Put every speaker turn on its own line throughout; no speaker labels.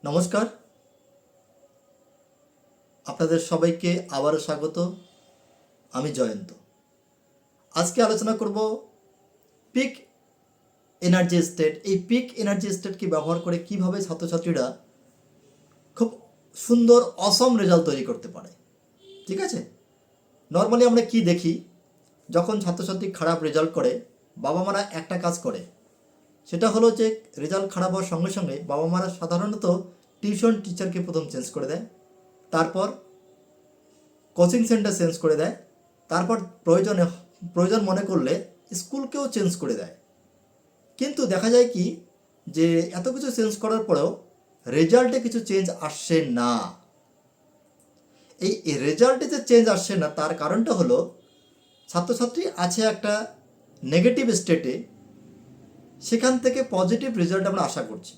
নমস্কার, আপনাদের সবাইকে আবারও স্বাগত। আমি জয়ন্ত। আজকে আলোচনা করব পিক এনার্জি স্টেট। এই পিক এনার্জি স্টেটকে ব্যবহার করে কিভাবে ছাত্রছাত্রীরা খুব সুন্দর অসম রেজাল্ট তৈরি করতে পারে। ঠিক আছে, নর্মালি আমরা কি দেখি, যখন ছাত্রছাত্রী খারাপ রেজাল্ট করে বাবা মারা একটা কাজ করে, সেটা হলো যে রেজাল্ট খারাপ হওয়ার সঙ্গে সঙ্গে বাবা মারা সাধারণত টিউশন টিচারকে প্রথম চেঞ্জ করে দেয়, তারপর কোচিং সেন্টার চেঞ্জ করে দেয়, তারপর প্রয়োজন মনে করলে স্কুলকেও চেঞ্জ করে দেয়। কিন্তু দেখা যায় কি, যে এত কিছু চেঞ্জ করার পরেও রেজাল্টে কিছু চেঞ্জ আসছে না। এই রেজাল্টে যে চেঞ্জ আসছে না তার কারণটা হলো ছাত্রছাত্রী আছে একটা নেগেটিভ স্টেটে, সেখান থেকে পজিটিভ রেজাল্ট আমরা আশা করছি।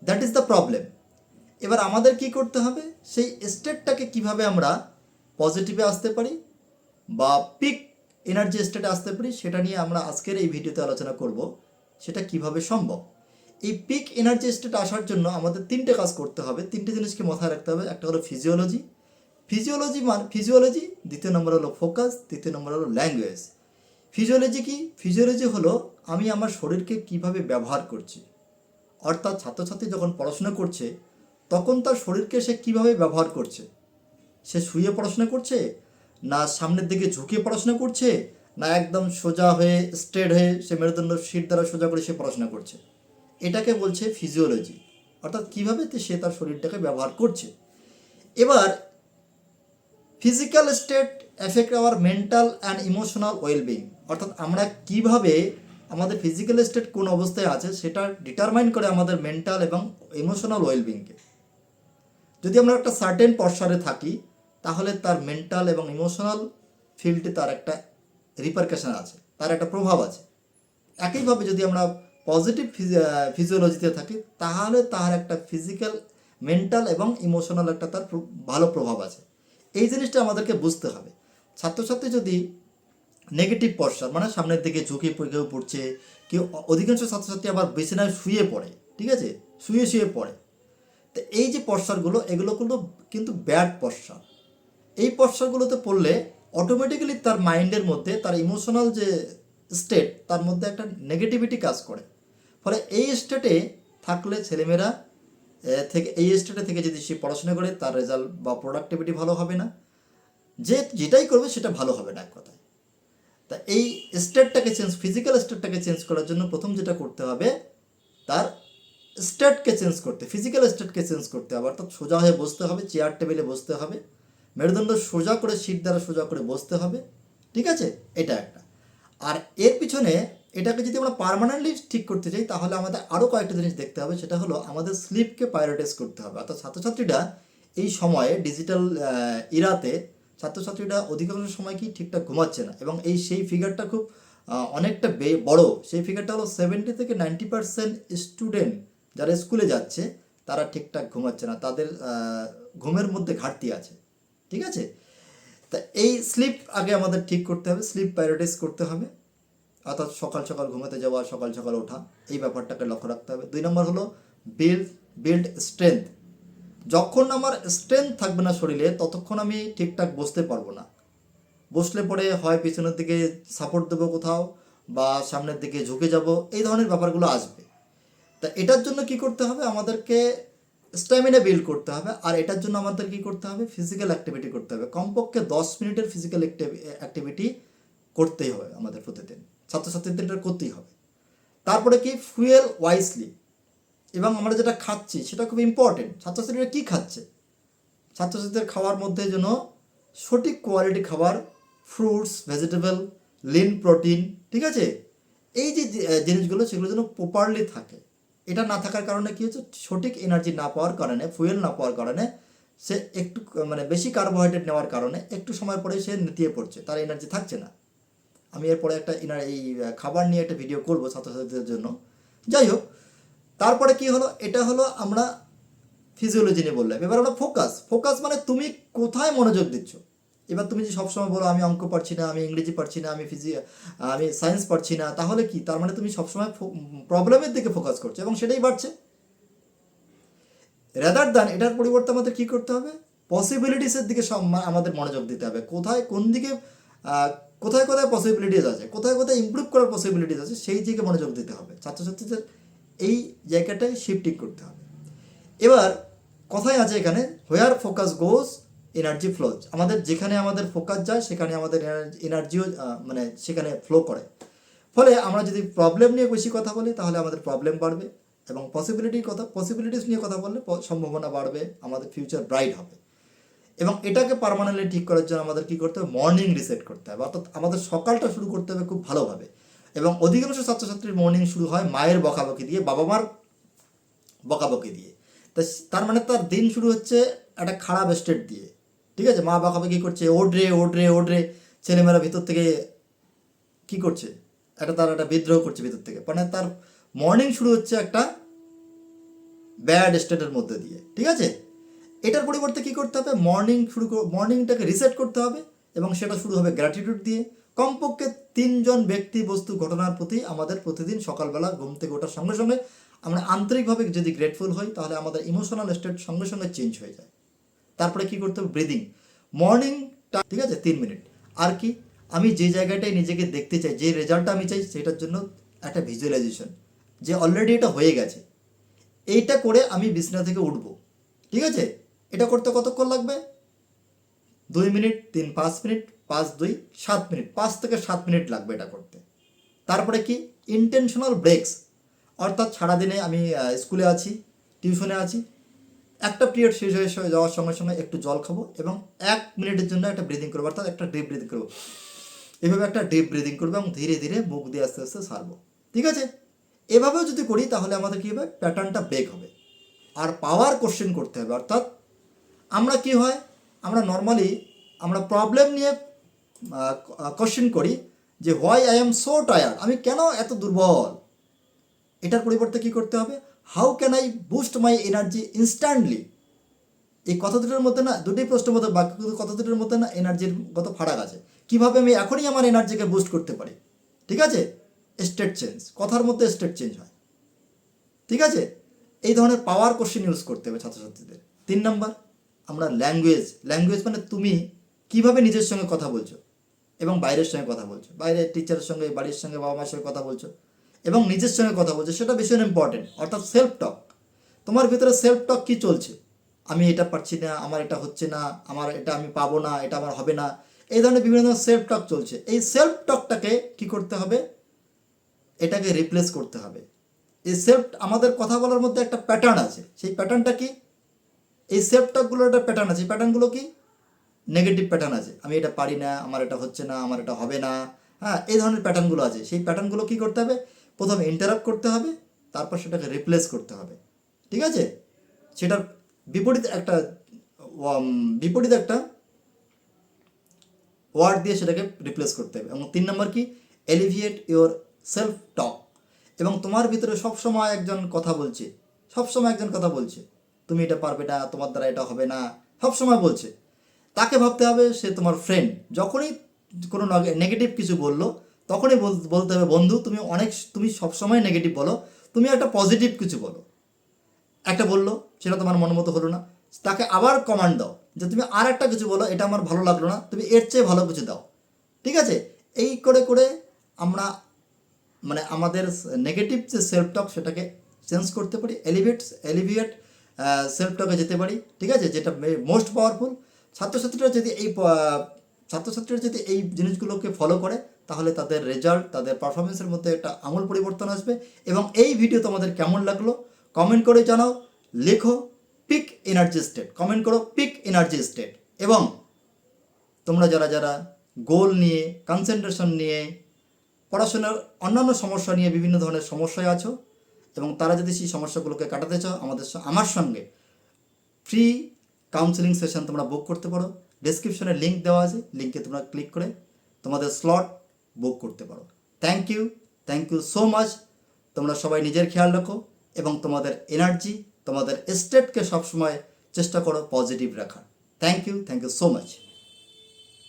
That is the problem. এবার আমাদের কি করতে হবে, সেই স্টেটটাকে কিভাবে আমরা পজিটিভে আসতে পারি বা পিক এনার্জি স্টেটে আসতে পারি, সেটা নিয়ে আমরা আজকের এই ভিডিওতে আলোচনা করব। সেটা কিভাবে সম্ভব। এই পিক এনার্জি স্টেটে আসার জন্য আমাদের তিনটে কাজ করতে হবে, তিনটে জিনিসকে মাথায় রাখতে হবে। একটা হলো ফিজিওলজি, দ্বিতীয় নম্বর হলো ফোকাস, তৃতীয় নম্বর হলো ল্যাঙ্গুয়েজ। ফিজিওলজি কি? ফিজিওলজি হলো আমি আমার শরীরকে কিভাবে ব্যবহার করছি। অর্থাৎ ছাত্রছাত্রী যখন পড়াশোনা করছে তখন তার শরীরকে সে কিভাবে ব্যবহার করছে। সে শুয়ে পড়াশোনা করছে, না সামনের দিকে ঝুঁকে পড়াশোনা করছে, না একদম সোজা হয়ে স্ট্রেট হয়ে সে মেরুদণ্ড শির দ্বারা সোজা করে সে পড়াশোনা করছে। এটাকে বলছে ফিজিওলজি, অর্থাৎ কীভাবে সে তার শরীরটাকে ব্যবহার করছে। এবার physical state effect hour mental and emotional wellbeing, অর্থাৎ আমরা কিভাবে আমাদের ফিজিক্যাল স্টেট কোন অবস্থায় আছে সেটা ডিটারমাইন করে আমাদের মেন্টাল এবং ইমোশনাল ওয়েলবিংকে। যদি আমরা একটা সার্টেন পশ্চারে থাকি তাহলে তার মেন্টাল এবং ইমোশনাল ফিল্ডে তার একটা রিপারকাশন আছে, তার একটা প্রভাব আছে। একইভাবে যদি আমরা পজিটিভ ফিজিওলজিতে থাকি তাহলে তার একটা ফিজিক্যাল, মেন্টাল এবং ইমোশনাল একটা তার ভালো প্রভাব আছে। এই জিনিসটা আমাদেরকে বুঝতে হবে। ছাত্রছাত্রী যদি নেগেটিভ পশ্চার মানে সামনের দিকে ঝুঁকে কেউ পড়ছে, কেউ অধিকাংশ ছাত্রছাত্রী আবার বিছানায় শুয়ে পড়ে, ঠিক আছে, শুয়ে পড়ে। তো এই যে পশ্চারগুলো, এগুলো কিন্তু ব্যাড পশ্চার। এই পশ্চারগুলোতে পড়লে অটোমেটিক্যালি তার মাইন্ডের মধ্যে, তার ইমোশনাল যে স্টেট, তার মধ্যে একটা নেগেটিভিটি কাজ করে। ফলে এই স্টেটে থাকলে ছেলেমেয়েরা এই স্টেটে থেকে যদি সে পড়াশোনা করে তার রেজাল্ট বা প্রোডাক্টিভিটি ভালো হবে না, যেটাই করবে সেটা ভালো হবে না এক কথায়। তা এই স্টেটটাকে ফিজিক্যাল স্টেটটাকে চেঞ্জ করার জন্য প্রথম যেটা করতে হবে, তার স্টেটকে চেঞ্জ করতে, ফিজিক্যাল স্টেটকে চেঞ্জ করতে হবে। অর্থাৎ সোজা হয়ে বসতে হবে, চেয়ার টেবিলে বসতে হবে, মেরুদণ্ড সোজা করে সিট দ্বারা সোজা করে বসতে হবে, ঠিক আছে, এটা একটা। আর এর পিছনে এটাকে যদি আমরা পার্মানেন্টলি ঠিক করতে চাই তাহলে আমাদের আরও কয়েকটা জিনিস দেখতে হবে। সেটা হলো আমাদের স্লিপকে প্রায়োরিটাইজ করতে হবে। অর্থাৎ ছাত্রছাত্রীরা এই সময়ে ডিজিটাল ইরাতে ছাত্রছাত্রীরা অধিকাংশ সময় কি ঠিকঠাক ঘুমাচ্ছে না, এবং সেই ফিগারটা খুব অনেকটা বড়। সেই ফিগারটা হলো 70 থেকে 90% স্টুডেন্ট যারা স্কুলে যাচ্ছে তারা ঠিকঠাক ঘুমাচ্ছে না, তাদের ঘুমের মধ্যে ঘাটতি আছে, ঠিক আছে। তা এই স্লিপ আগে আমাদের ঠিক করতে হবে, স্লিপ প্রায়োরিটাইজ করতে হবে। অর্থাৎ সকাল সকাল ঘুমাতে যাওয়া, সকাল সকাল ওঠা, এই ব্যাপারটাকে লক্ষ্য রাখতে হবে। 2 নম্বর হলো বিল্ড স্ট্রেংথ। যখন আমার স্ট্রেংথ থাকবে না শরীরে ততক্ষণ আমি ঠিকঠাক বসতে পারবো না। বসলে পরে হয় পিছনের দিকে সাপোর্ট দেবো কোথাও, বা সামনের দিকে ঝুঁকে যাব, এই ধরনের ব্যাপারগুলো আসবে। তা এটার জন্য কি করতে হবে, আমাদেরকে স্ট্যামিনা বিল্ড করতে হবে। আর এটার জন্য আমাদের কি করতে হবে, ফিজিক্যাল অ্যাক্টিভিটি করতে হবে। কমপক্ষে 10 মিনিটের ফিজিক্যাল অ্যাক্টিভিটি করতেই হবে আমাদের প্রতিদিন, ছাত্রছাত্রীদের এটা করতেই হবে। তারপরে কি, ফুয়েল ওয়াইসলি। এবং আমরা যেটা খাচ্ছি সেটা খুব ইম্পর্টেন্ট। ছাত্রছাত্রীরা কী খাচ্ছে, ছাত্রছাত্রীদের খাওয়ার মধ্যে যেন সঠিক কোয়ালিটি খাবার, ফ্রুটস, ভেজিটেবল, লিন প্রোটিন, ঠিক আছে, এই যে জিনিসগুলো সেগুলো যেন প্রপারলি থাকে। এটা না থাকার কারণে কী হচ্ছে, সঠিক এনার্জি না পাওয়ার কারণে, ফুয়েল না পাওয়ার কারণে সে একটু বেশি কার্বোহাইড্রেট নেওয়ার কারণে একটু সময় পরে সে নেতিয়ে পড়ছে, তার এনার্জি থাকছে না। আমি এরপরে এই খাবার নিয়ে একটা ভিডিও করব ছাত্রছাত্রীদের জন্য। যাই হোক, তারপরে কি হলো, এটা হলো আমরা ফিজিওলজি নিয়ে বললাম। এবার আমরা ফোকাস মানে তুমি কোথায় মনোযোগ দিচ্ছ। এবার তুমি যে সবসময় বলো আমি অঙ্ক পারছি না, আমি ইংরেজি পারছি না, আমি সায়েন্স পারছি না, তাহলে কি, তার মানে তুমি সবসময় প্রবলেমের দিকে ফোকাস করছো এবং সেটাই বাড়ছে। রাদার দ্যান এটার পরিবর্তে আমাদের কী করতে হবে, পসিবিলিটিসের দিকে আমাদের মনোযোগ দিতে হবে। কোথায় কোন দিকে কোথায় কোথায় পসিবিলিটিস আছে, কোথায় কোথায় ইমপ্রুভ করার পসিবিলিটিস আছে, সেই দিকে মনোযোগ দিতে হবে। ছাত্রছাত্রীদের এই জায়গাটায় শিফটিং করতে হবে। এবার কথাই আছে এখানে, হোয়ার ফোকাস গোজ এনার্জি ফ্লোজ। আমাদের যেখানে আমাদের ফোকাস যায় সেখানে আমাদের এনার্জিও মানে সেখানে ফ্লো করে। ফলে আমরা যদি প্রবলেম নিয়ে বেশি কথা বলি তাহলে আমাদের প্রবলেম বাড়বে, এবং পসিবিলিটিস নিয়ে কথা বললে সম্ভাবনা বাড়বে, আমাদের ফিউচার ব্রাইট হবে। এবং এটাকে পার্মানেন্টলি ঠিক করার জন্য আমাদের কী করতে হবে, মর্নিং রিসেট করতে হবে, অর্থাৎ আমাদের সকালটা শুরু করতে হবে খুব ভালোভাবে। এবং অধিকাংশ ছাত্রছাত্রীর মর্নিং শুরু হয় মায়ের বকাবকি দিয়ে, বাবা মার বকাবকি দিয়ে। তার মানে তার দিন শুরু হচ্ছে একটা খারাপ স্টেট দিয়ে, ঠিক আছে। মা বকাবকি করছে, ওডরে, ছেলেমেয়েরা ভিতর থেকে কী করছে, তার একটা বিদ্রোহ করছে ভিতর থেকে, মানে তার মর্নিং শুরু হচ্ছে একটা ব্যাড স্টেটের মধ্যে দিয়ে, ঠিক আছে। এটার পরিবর্তে কী করতে হবে, মর্নিংটাকে রিসেট করতে হবে, এবং সেটা শুরু হবে গ্র্যাটিটিউড দিয়ে। কমপক্ষে 3 জন ব্যক্তি, বস্তু, ঘটনার প্রতি আমাদের প্রতিদিন সকালবেলা ঘুম থেকে ওঠার সঙ্গে সঙ্গে আমরা আন্তরিকভাবে যদি গ্রেটফুল হই তাহলে আমাদের ইমোশনাল স্টেট সঙ্গে সঙ্গে চেঞ্জ হয়ে যায়। তারপরে কী করতে হবে, ব্রিদিং, মর্নিংটা, ঠিক আছে, 3 মিনিট। আর কি, আমি যে জায়গাটায় নিজেকে দেখতে চাই, যে রেজাল্টটা আমি চাই, সেটার জন্য একটা ভিজুয়ালাইজেশন, যে অলরেডি এটা হয়ে গেছে, এইটা করে আমি বিছানা থেকে উঠবো, ঠিক আছে। এটা করতে কতক্ষণ লাগবে, 2 মিনিট, 3, 5 মিনিট, 5, 2, 7 মিনিট, 5 থেকে 7 মিনিট লাগবে এটা করতে। তারপরে কি, ইন্টেনশনাল ব্রেকস, অর্থাৎ সারাদিনে আমি স্কুলে আছি, টিউশনে আছি, একটা পিরিয়ড শেষ হয়ে যাওয়ার সঙ্গে সঙ্গে একটু জল খাবো এবং 1 মিনিটের জন্য একটা ব্রিদিং করবো, অর্থাৎ একটা ডিপ ব্রিদিং করবো, এভাবে একটা ডিপ ব্রিদিং করবো এবং ধীরে ধীরে মুখ দিয়ে আস্তে আস্তে ছাড়বো, ঠিক আছে। এভাবেও যদি করি তাহলে আমাদের কী হবে, প্যাটার্নটা ব্রেক হবে। আর পাওয়ার কোশ্চেন করতে হবে, অর্থাৎ আমরা কি হয়, আমরা নর্মালি আমরা প্রবলেম নিয়ে কোশ্চেন করি যে why I am so tired, আমি কেন এত দুর্বল। এটার পরিবর্তে কী করতে হবে, how can I boost my energy instantly. এই কথা দুটোর মধ্যে না, দুটোই প্রশ্নের মধ্যে বাক্য, কথা দুটোর মধ্যে না এনার্জির কত ফারাক আছে। কীভাবে আমি এখনই আমার এনার্জিকে বুস্ট করতে পারি, ঠিক আছে। স্টেট চেঞ্জ, কথার মধ্যে স্টেট চেঞ্জ হয়, ঠিক আছে। এই ধরনের পাওয়ার কোশ্চেন ইউজ করতে হবে ছাত্রছাত্রীদের। 3 নম্বর, আমরা ল্যাঙ্গুয়েজ মানে তুমি কিভাবে নিজের সঙ্গে কথা বলছো এবং বাইরের সঙ্গে কথা বলছো, বাইরের টিচারের সঙ্গে, বাড়ির সঙ্গে, বাবা মার সঙ্গে কথা বলছো এবং নিজের সঙ্গে কথা বলছো, সেটা ভীষণ ইম্পর্টেন্ট। অর্থাৎ সেলফ টক, তোমার ভিতরে সেলফ টক কী চলছে, আমি এটা পারছি না, আমার এটা হচ্ছে না, আমার এটা আমি পাবো না, এটা আমার হবে না, এই ধরনের বিভিন্ন ধরনের সেলফ টক চলছে। এই সেলফ টকটাকে কী করতে হবে, এটাকে রিপ্লেস করতে হবে। এই আমাদের কথা বলার মধ্যে একটা প্যাটার্ন আছে, সেই প্যাটার্নটা কি, এই সেলফ টকগুলোর একটা প্যাটার্ন আছে। প্যাটার্নগুলো কি, নেগেটিভ প্যাটার্ন আছে, আমি এটা পারি না, আমার এটা হচ্ছে না, আমার এটা হবে না, হ্যাঁ, এই ধরনের প্যাটার্নগুলো আছে। সেই প্যাটার্নগুলো কী করতে হবে, প্রথমে ইন্টারাপ্ট করতে হবে, তারপর সেটাকে রিপ্লেস করতে হবে, ঠিক আছে। সেটার বিপরীত একটা ওয়ার্ড দিয়ে সেটাকে রিপ্লেস করতে হবে। এবং 3 নম্বর কি, এলিভিয়েট ইওর সেলফ টক। এবং তোমার ভিতরে সবসময় একজন কথা বলছে, তুমি এটা পারবে না, তোমার দ্বারা এটা হবে না, সবসময় বলছে। তাকে ভাবতে হবে সে তোমার ফ্রেন্ড। যখনই কোনো নেগেটিভ কিছু বললো তখনই বলতে হবে, বন্ধু তুমি সবসময় নেগেটিভ বলো, তুমি একটা পজিটিভ কিছু বলো। একটা বললো, সেটা তোমার মন মতো হলো না, তাকে আবার কমান্ড দাও যে তুমি আর একটা কিছু বলো, এটা আমার ভালো লাগলো না, তুমি এর চেয়ে ভালো কিছু দাও, ঠিক আছে। এই করে করে আমরা মানে আমাদের নেগেটিভ যে সেলফ টক সেটাকে চেঞ্জ করতে পারি, এলিভিয়েট সেলফ টকে যেতে পারি, ঠিক আছে, যেটা মোস্ট পাওয়ারফুল। ছাত্রছাত্রীরা যদি এই জিনিসগুলোকে ফলো করে তাহলে তাদের রেজাল্ট, তাদের পারফরমেন্সের মধ্যে একটা আমূল পরিবর্তন আসবে। এবং এই ভিডিও তোমাদের কেমন লাগলো কমেন্ট করে জানাও, লেখো পিক এনার্জি স্টেট, কমেন্ট করো পিক এনার্জি স্টেট। এবং তোমরা যারা গোল নিয়ে, কনসেন্ট্রেশন নিয়ে, পড়াশোনার অন্যান্য সমস্যা নিয়ে বিভিন্ন ধরনের সমস্যায় আছো এবং তারা যদি সেই সমস্যাগুলোকে কাটাতে চাও, আমার সঙ্গে ফ্রি কাউন্সেলিং সেশন তোমরা বুক করতে পারো। ডেসক্রিপশনে লিঙ্ক দেওয়া আছে, লিঙ্কে তোমরা ক্লিক করে তোমাদের স্লট বুক করতে পারো। Thank you so much. তোমরা সবাই নিজের খেয়াল রাখো এবং তোমাদের এনার্জি, তোমাদের স্টেটকে সবসময় চেষ্টা করো পজিটিভ রাখার। Thank you so much.